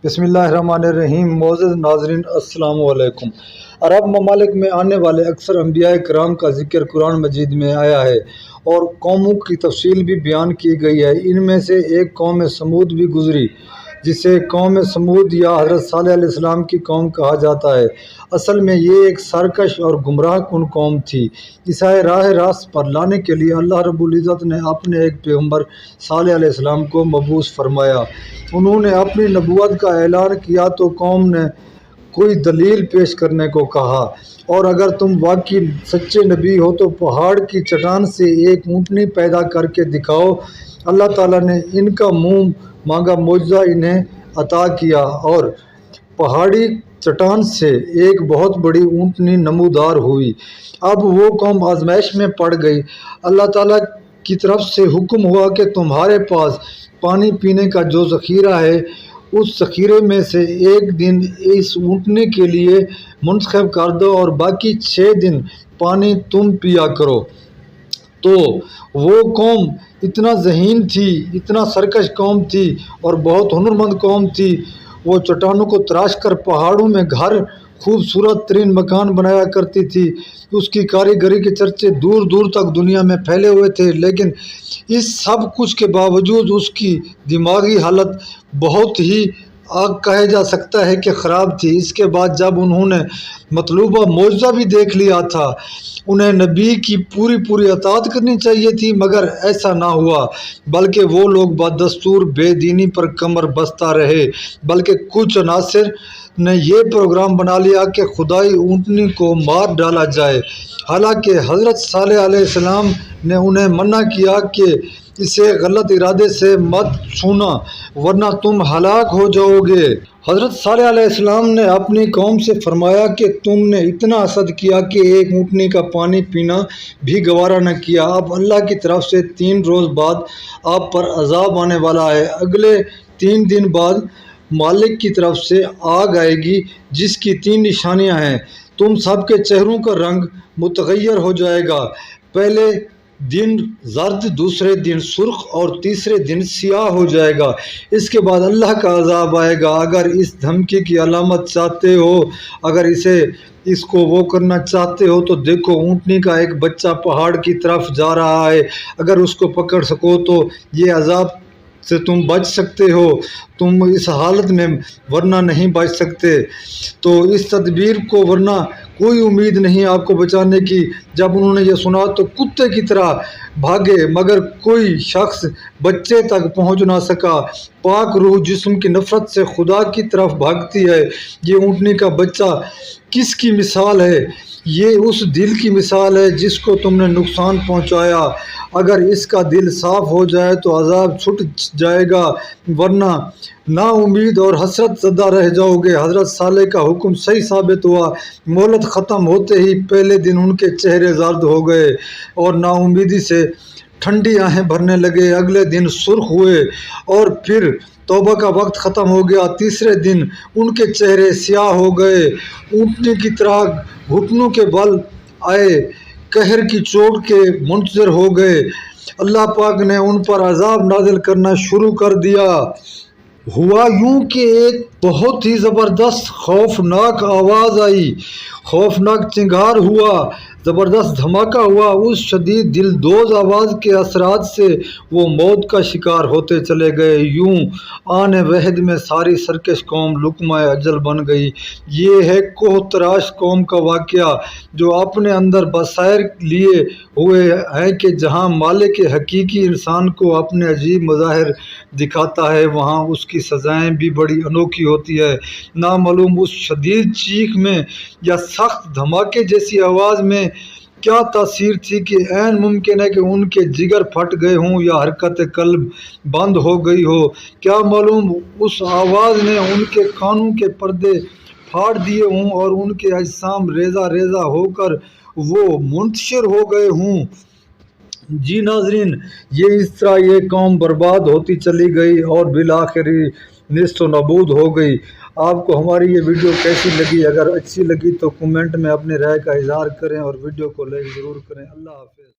بسم اللہ الرحمن الرحیم۔ معزز ناظرین السلام علیکم۔ عرب ممالک میں آنے والے اکثر انبیاء کرام کا ذکر قرآن مجید میں آیا ہے اور قوموں کی تفصیل بھی بیان کی گئی ہے۔ ان میں سے ایک قوم سمود بھی گزری، جسے قوم سمود یا حضرت صالح علیہ السلام کی قوم کہا جاتا ہے۔ اصل میں یہ ایک سرکش اور گمراہ کن قوم تھی۔ اسے راہ راست پر لانے کے لیے اللہ رب العزت نے اپنے ایک پیغمبر صالح علیہ السلام کو مبعوث فرمایا۔ انہوں نے اپنی نبوت کا اعلان کیا تو قوم نے کوئی دلیل پیش کرنے کو کہا، اور اگر تم واقعی سچے نبی ہو تو پہاڑ کی چٹان سے ایک اونٹنی پیدا کر کے دکھاؤ۔ اللہ تعالیٰ نے ان کا منہ مانگا معجزہ انہیں عطا کیا اور پہاڑی چٹان سے ایک بہت بڑی اونٹنی نمودار ہوئی۔ اب وہ قوم آزمائش میں پڑ گئی۔ اللہ تعالیٰ کی طرف سے حکم ہوا کہ تمہارے پاس پانی پینے کا جو ذخیرہ ہے، اس ذخیرے میں سے ایک دن اس اونٹنی کے لیے منتخب کر دو اور باقی 6 دن پانی تم پیا کرو۔ تو وہ قوم اتنا ذہین تھی، اتنا سرکش قوم تھی اور بہت ہنرمند قوم تھی۔ وہ چٹانوں کو تراش کر پہاڑوں میں گھر، خوبصورت ترین مکان بنایا کرتی تھی۔ اس کی کاریگری کے چرچے دور دور تک دنیا میں پھیلے ہوئے تھے، لیکن اس سب کچھ کے باوجود اس کی دماغی حالت بہت ہی کہا جا سکتا ہے کہ خراب تھی۔ اس کے بعد جب انہوں نے مطلوبہ معجزہ بھی دیکھ لیا تھا، انہیں نبی کی پوری اطاعت کرنی چاہیے تھی، مگر ایسا نہ ہوا، بلکہ وہ لوگ بدستور بے دینی پر کمر بستہ رہے۔ بلکہ کچھ عناصر نے یہ پروگرام بنا لیا کہ خدائی اونٹنی کو مار ڈالا جائے، حالانکہ حضرت صالح علیہ السلام نے انہیں منع کیا کہ اسے غلط ارادے سے مت چھونا ورنہ تم ہلاک ہو جاؤ گے۔ حضرت صالح علیہ السلام نے اپنی قوم سے فرمایا کہ تم نے اتنا حسد کیا کہ ایک اونٹنی کا پانی پینا بھی گوارا نہ کیا۔ اب اللہ کی طرف سے 3 روز بعد آپ پر عذاب آنے والا ہے۔ اگلے 3 دن بعد مالک کی طرف سے آگ آئے گی جس کی 3 نشانیاں ہیں۔ تم سب کے چہروں کا رنگ متغیر ہو جائے گا، پہلے دن زرد، دوسرے دن سرخ اور تیسرے دن سیاہ ہو جائے گا۔ اس کے بعد اللہ کا عذاب آئے گا۔ اگر اس دھمکی کی علامت چاہتے ہو، اگر اس کو وہ کرنا چاہتے ہو تو دیکھو، اونٹنی کا ایک بچہ پہاڑ کی طرف جا رہا ہے، اگر اس کو پکڑ سکو تو یہ عذاب سے تم بچ سکتے ہو، تم اس حالت میں ورنہ نہیں بچ سکتے۔ تو اس تدبیر کو ورنہ کوئی امید نہیں آپ کو بچانے کی۔ جب انہوں نے یہ سنا تو کتے کی طرح بھاگے، مگر کوئی شخص بچے تک پہنچ نہ سکا۔ پاک روح جسم کی نفرت سے خدا کی طرف بھاگتی ہے۔ یہ اونٹنی کا بچہ کس کی مثال ہے؟ یہ اس دل کی مثال ہے جس کو تم نے نقصان پہنچایا۔ اگر اس کا دل صاف ہو جائے تو عذاب چھٹ جائے گا، ورنہ نا امید اور حسرت زدہ رہ جاؤ گے۔ حضرت صالح کا حکم صحیح ثابت ہوا۔ مہلت ختم ہوتے ہی پہلے دن ان کے چہرے زرد ہو گئے اور نا امیدی سے ٹھنڈی آہیں بھرنے لگے۔ اگلے دن سرخ ہوئے اور پھر توبہ کا وقت ختم ہو گیا۔ تیسرے دن ان کے چہرے سیاہ ہو گئے، اونٹنی کی طرح گھٹنوں کے بل آئے، قہر کی چوٹ کے منتظر ہو گئے۔ اللہ پاک نے ان پر عذاب نازل کرنا شروع کر دیا۔ ہوا یوں کہ ایک بہت ہی زبردست خوفناک آواز آئی، خوفناک چنگھار ہوا، زبردست دھماکہ ہوا۔ اس شدید دلدوز آواز کے اثرات سے وہ موت کا شکار ہوتے چلے گئے۔ یوں آن وحد میں ساری سرکش قوم لقمہ اجل بن گئی۔ یہ ہے کوہ تراش قوم کا واقعہ، جو اپنے اندر بصائر لیے ہوئے ہے کہ جہاں مالک حقیقی انسان کو اپنے عجیب مظاہر دکھاتا ہے، وہاں اس کی سزائیں بھی بڑی انوکھی ہوتی ہے۔ نامعلوم اس شدید چیخ میں یا سخت دھماکے جیسی آواز میں کیا تاثیر تھی کہ عین ممکن ہے کہ ان کے جگر پھٹ گئے ہوں یا حرکت قلب بند ہو گئی ہو۔ کیا معلوم اس آواز نے ان کے کانوں کے پردے پھاڑ دیے ہوں اور ان کے اجسام ریزہ ریزہ ہو کر وہ منتشر ہو گئے ہوں۔ جی ناظرین، اس طرح یہ قوم برباد ہوتی چلی گئی اور بالآخر نیست و نابود ہو گئی۔ آپ کو ہماری یہ ویڈیو کیسی لگی؟ اگر اچھی لگی تو کمنٹ میں اپنی رائے کا اظہار کریں اور ویڈیو کو لائک ضرور کریں۔ اللہ حافظ۔